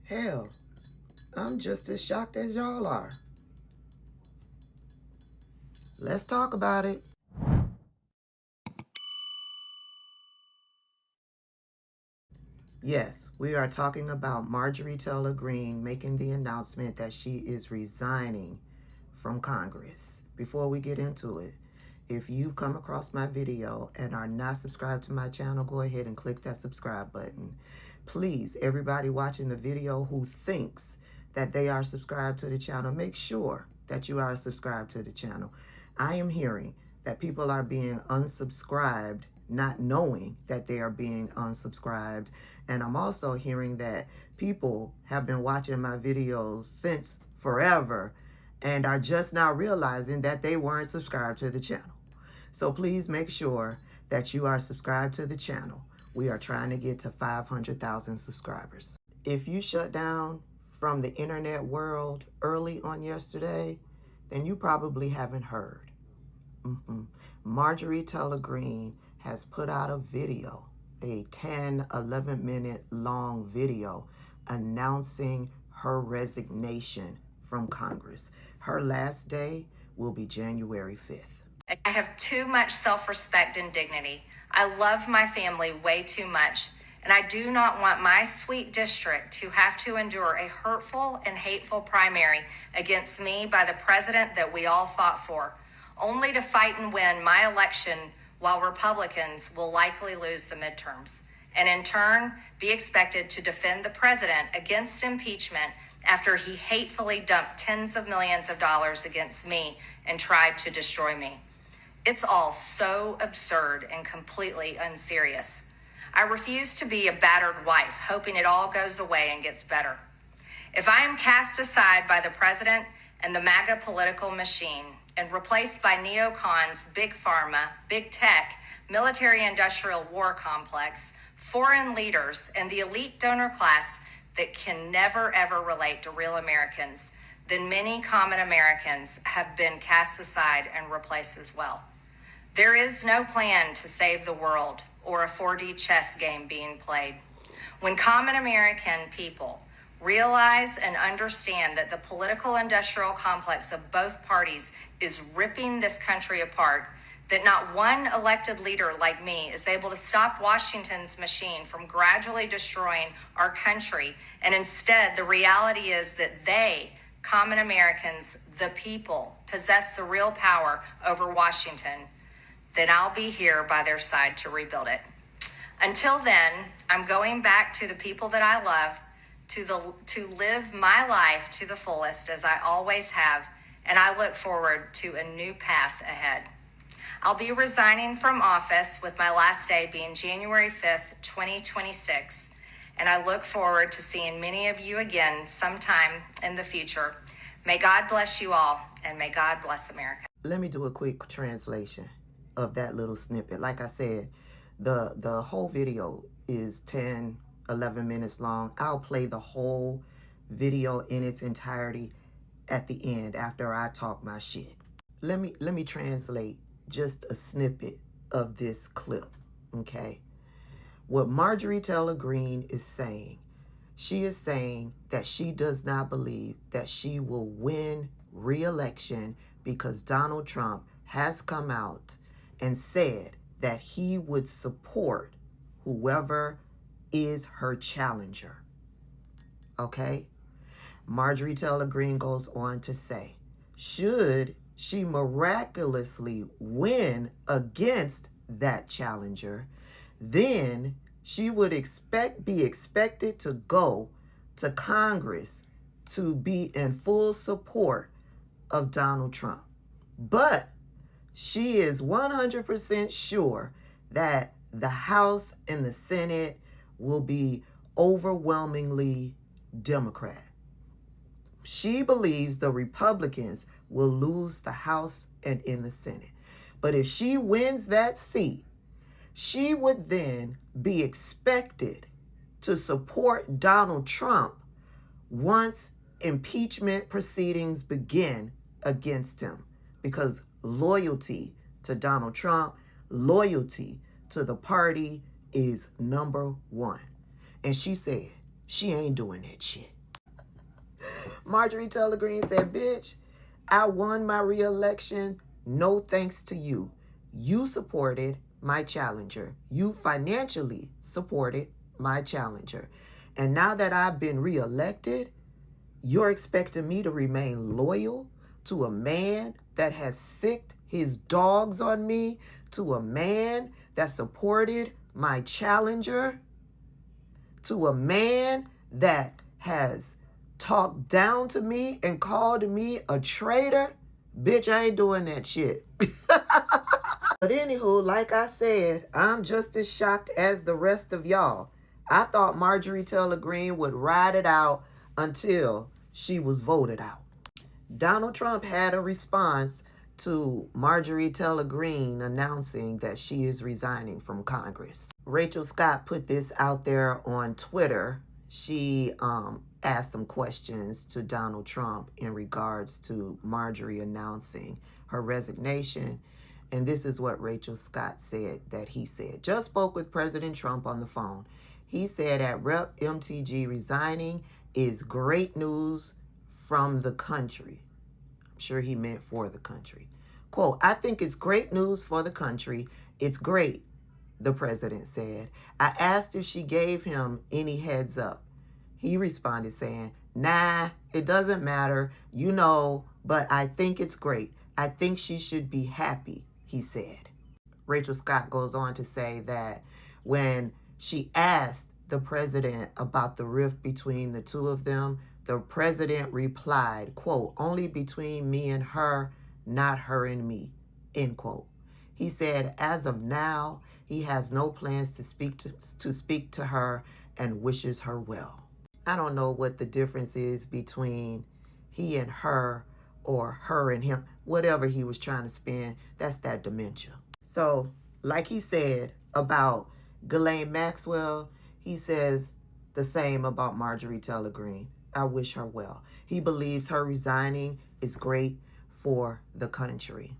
Hell, I'm just as shocked as y'all are. Let's talk about it. Yes, we are talking about Marjorie Taylor Greene making the announcement that she is resigning from Congress. Before we get into it, if you've come across my video and are not subscribed to my channel, go ahead and click that subscribe button. Please, everybody watching the video who thinks that they are subscribed to the channel, make sure that you are subscribed to the channel. I am hearing that people are being unsubscribed not knowing that they are being unsubscribed. And I'm also hearing that people have been watching my videos since forever and are just now realizing that they weren't subscribed to the channel. So please make sure that you are subscribed to the channel. We are trying to get to 500,000 subscribers. If you shut down from the internet world early on yesterday, then you probably haven't heard. Marjorie Taylor Greene has put out a video, a 11 minute long video announcing her resignation from Congress. Her last day will be January 5th. I have too much self-respect and dignity. I love my family way too much, and I do not want my sweet district to have to endure a hurtful and hateful primary against me by the president that we all fought for, only to fight and win my election while Republicans will likely lose the midterms, and in turn be expected to defend the president against impeachment after he hatefully dumped tens of millions of dollars against me and tried to destroy me. It's all so absurd and completely unserious. I refuse to be a battered wife, hoping it all goes away and gets better. If I am cast aside by the president and the MAGA political machine and replaced by neocons, big pharma, big tech, military-industrial war complex, foreign leaders, and the elite donor class that can never, ever relate to real Americans, then many common Americans have been cast aside and replaced as well. There is no plan to save the world or a 4D chess game being played. When common American people realize and understand that the political industrial complex of both parties is ripping this country apart, that not one elected leader like me is able to stop Washington's machine from gradually destroying our country, and instead the reality is that they, common Americans, the people, possess the real power over Washington, then I'll be here by their side to rebuild it. Until then, I'm going back to the people that I love, to live my life to the fullest as I always have, and I look forward to a new path ahead. I'll be resigning from office with my last day being January 5th, 2026, and I look forward to seeing many of you again sometime in the future. May God bless you all, and may God bless America. Let me do a quick translation of that little snippet. Like I said, the whole video is 11 minutes long. I'll play the whole video in its entirety at the end after I talk my shit. Let me translate just a snippet of this clip, okay? What Marjorie Taylor Greene is saying, she is saying that she does not believe that she will win re-election because Donald Trump has come out and said that he would support whoever is her challenger, okay? Marjorie Taylor Greene goes on to say, should she miraculously win against that challenger, then she would be expected to go to Congress to be in full support of Donald Trump. But she is 100% sure that the House and the Senate will be overwhelmingly Democrat. She believes the Republicans will lose the House and in the Senate. But if she wins that seat, she would then be expected to support Donald Trump once impeachment proceedings begin against him, because loyalty to Donald Trump, loyalty to the party is number one. And she said she ain't doing that shit. Marjorie Taylor Greene said, bitch, I won my re-election. No thanks to you. You supported my challenger. You financially supported my challenger. And now that I've been re-elected, you're expecting me to remain loyal to a man that has sicked his dogs on me, to a man that supported my challenger, to a man that has talked down to me and called me a traitor? Bitch, I ain't doing that shit. But anywho, like I said, I'm just as shocked as the rest of y'all. I thought Marjorie Taylor Greene would ride it out until she was voted out. Donald Trump had a response to Marjorie Taylor Greene announcing that she is resigning from Congress. Rachel Scott put this out there on Twitter. She asked some questions to Donald Trump in regards to Marjorie announcing her resignation. And this is what Rachel Scott said that he said. Just spoke with President Trump on the phone. He said at Rep. MTG resigning is great news from the country. I'm sure he meant for the country. Quote, I think it's great news for the country. It's great, the president said. I asked if she gave him any heads up. He responded saying, nah, it doesn't matter, you know, but I think it's great. I think she should be happy, he said. Rachel Scott goes on to say that when she asked the president about the rift between the two of them, the president replied, quote, only between me and her, not her and me, end quote. He said, as of now, he has no plans to speak to her and wishes her well. I don't know what the difference is between he and her or her and him, whatever he was trying to spin, that's that dementia. So, like he said about Ghislaine Maxwell, he says the same about Marjorie Taylor Greene. I wish her well. He believes her resigning is great for the country.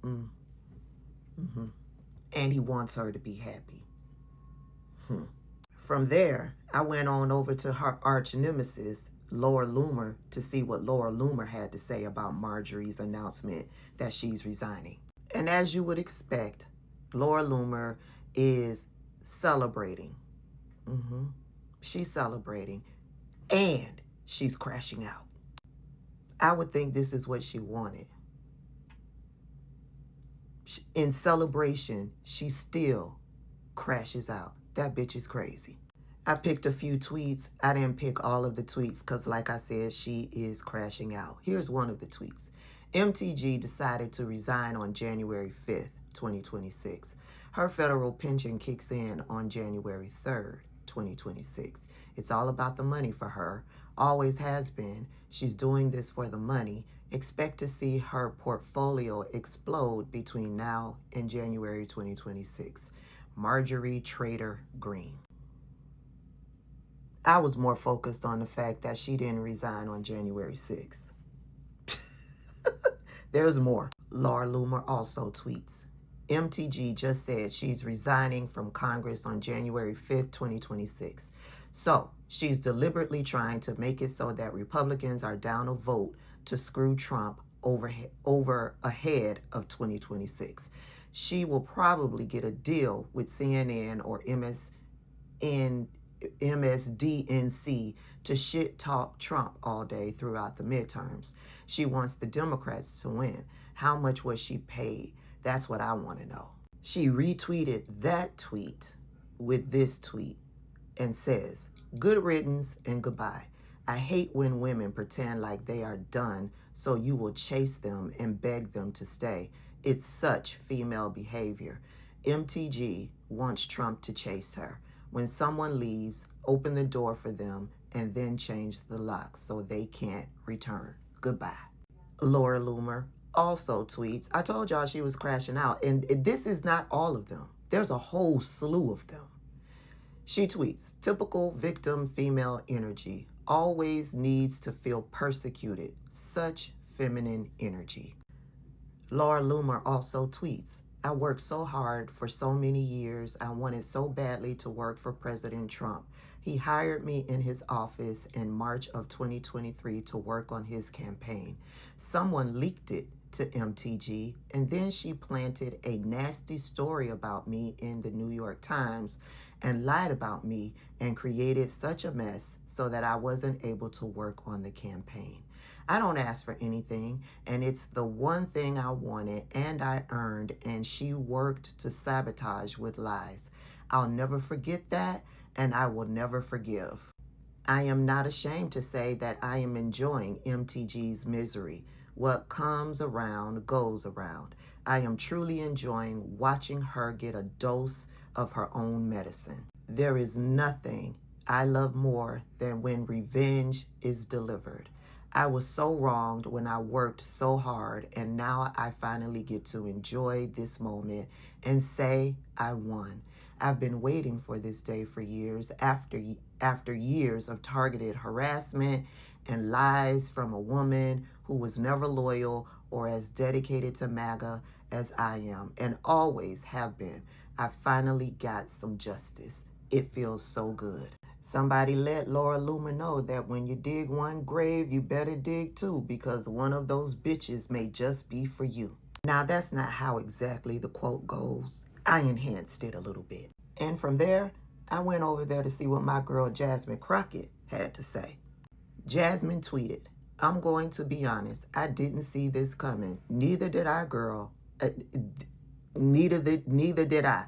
And he wants her to be happy. From there, I went on over to her arch nemesis, Laura Loomer, to see what Laura Loomer had to say about Marjorie's announcement that she's resigning. And as you would expect, Laura Loomer is celebrating. She's celebrating. And she's crashing out. I would think this is what she wanted. In celebration, she still crashes out. That bitch is crazy. I picked a few tweets. I didn't pick all of the tweets because, like I said, she is crashing out. Here's one of the tweets. MTG decided to resign on January 5th, 2026. Her federal pension kicks in on January 3rd, 2026. It's all about the money for her. Always has been. She's doing this for the money. Expect to see her portfolio explode between now and January 2026. Marjorie Trader Greene. I was more focused on the fact that she didn't resign on January 6th. There's more. Laura Loomer also tweets. MTG just said she's resigning from Congress on January 5th, 2026. So she's deliberately trying to make it so that Republicans are down a vote to screw Trump over ahead of 2026. She will probably get a deal with CNN or MSDNC to shit talk Trump all day throughout the midterms. She wants the Democrats to win. How much was she paid? That's what I want to know. She retweeted that tweet with this tweet and says, good riddance and goodbye. I hate when women pretend like they are done so you will chase them and beg them to stay. It's such female behavior. MTG wants Trump to chase her. When someone leaves, open the door for them and then change the lock so they can't return. Goodbye. Laura Loomer also tweets, I told y'all she was crashing out, and this is not all of them. There's a whole slew of them. She tweets, typical victim female energy, always needs to feel persecuted, such feminine energy. Laura Loomer also tweets, I worked so hard for so many years. I wanted so badly to work for President Trump. He hired me in his office in March of 2023 to work on his campaign. Someone leaked it to MTG, and then she planted a nasty story about me in the New York Times and lied about me and created such a mess so that I wasn't able to work on the campaign. I don't ask for anything, and it's the one thing I wanted and I earned, and she worked to sabotage with lies. I'll never forget that, and I will never forgive. I am not ashamed to say that I am enjoying MTG's misery. What comes around goes around. I am truly enjoying watching her get a dose of her own medicine. There is nothing I love more than when revenge is delivered. I was so wronged when I worked so hard, and now I finally get to enjoy this moment and say I won. I've been waiting for this day for years after years of targeted harassment and lies from a woman who was never loyal or as dedicated to MAGA as I am and always have been. I finally got some justice. It feels so good. Somebody let Laura Loomer know that when you dig one grave, you better dig two, because one of those bitches may just be for you. Now, that's not how exactly the quote goes. I enhanced it a little bit. And from there, I went over there to see what my girl Jasmine Crockett had to say. Jasmine tweeted, "I'm going to be honest, I didn't see this coming. Neither did I, girl. Neither did I.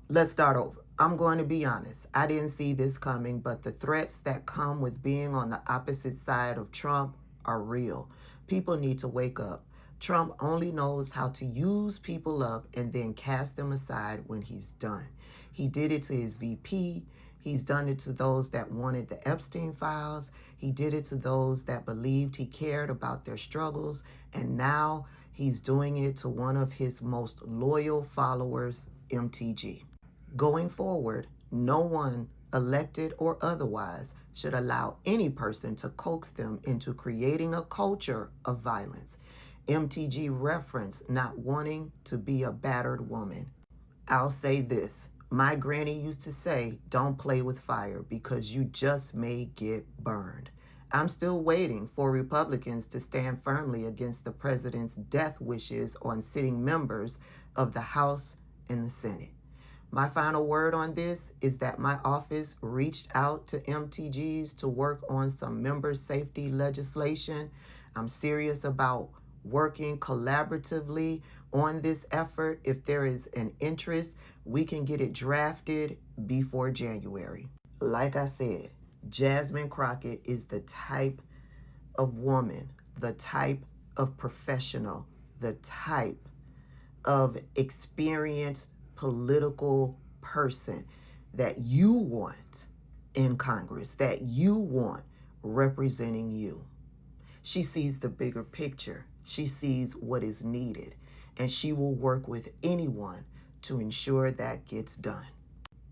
Let's start over. I'm going to be honest. I didn't see this coming, but the threats that come with being on the opposite side of Trump are real. People need to wake up. Trump only knows how to use people up and then cast them aside when he's done. He did it to his VP. He's done it to those that wanted the Epstein files. He did it to those that believed he cared about their struggles. And now he's doing it to one of his most loyal followers, MTG. Going forward, no one, elected or otherwise, should allow any person to coax them into creating a culture of violence. MTG referenced not wanting to be a battered woman. I'll say this. My granny used to say, don't play with fire because you just may get burned. I'm still waiting for Republicans to stand firmly against the president's death wishes on sitting members of the House and the Senate. My final word on this is that my office reached out to MTGs to work on some member safety legislation. I'm serious about working collaboratively on this effort. If there is an interest, we can get it drafted before January. Like I said, Jasmine Crockett is the type of woman, the type of professional, the type of experienced political person that you want in Congress, that you want representing you. She sees the bigger picture. She sees what is needed, and she will work with anyone to ensure that gets done.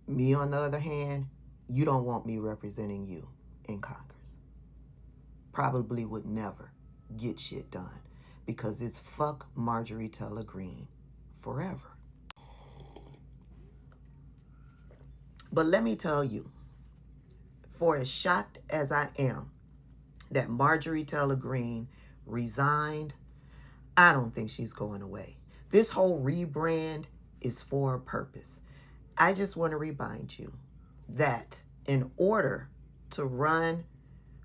Me, on the other hand, you don't want me representing you in Congress. Probably would never get shit done because it's fuck Marjorie Taylor Greene forever. But let me tell you, for as shocked as I am that Marjorie Taylor Greene resigned, I don't think she's going away. This whole rebrand is for a purpose. I just want to remind you that in order to run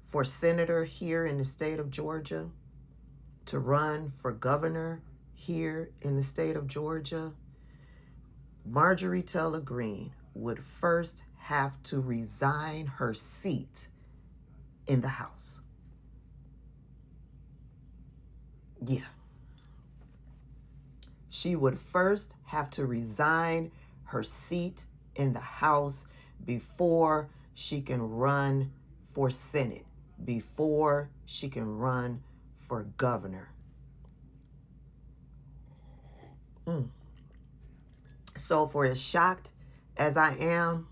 for senator here in the state of Georgia, to run for governor here in the state of Georgia, Marjorie Taylor Greene would first have to resign her seat in the House. Yeah. She would first have to resign her seat in the House before she can run for Senate, before she can run for governor. So for as shocked as I am,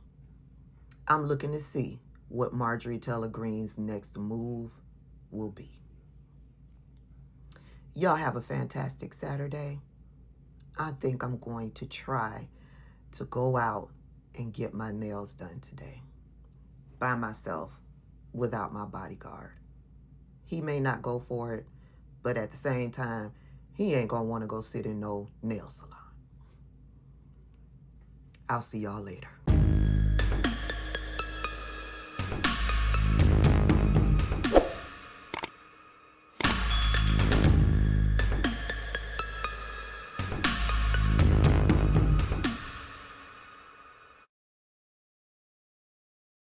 I'm looking to see what Marjorie Taylor Greene's next move will be. Y'all have a fantastic Saturday. I think I'm going to try to go out and get my nails done today. by myself without my bodyguard. He may not go for it, but at the same time, he ain't gonna want to go sit in no nail salon. I'll see y'all later.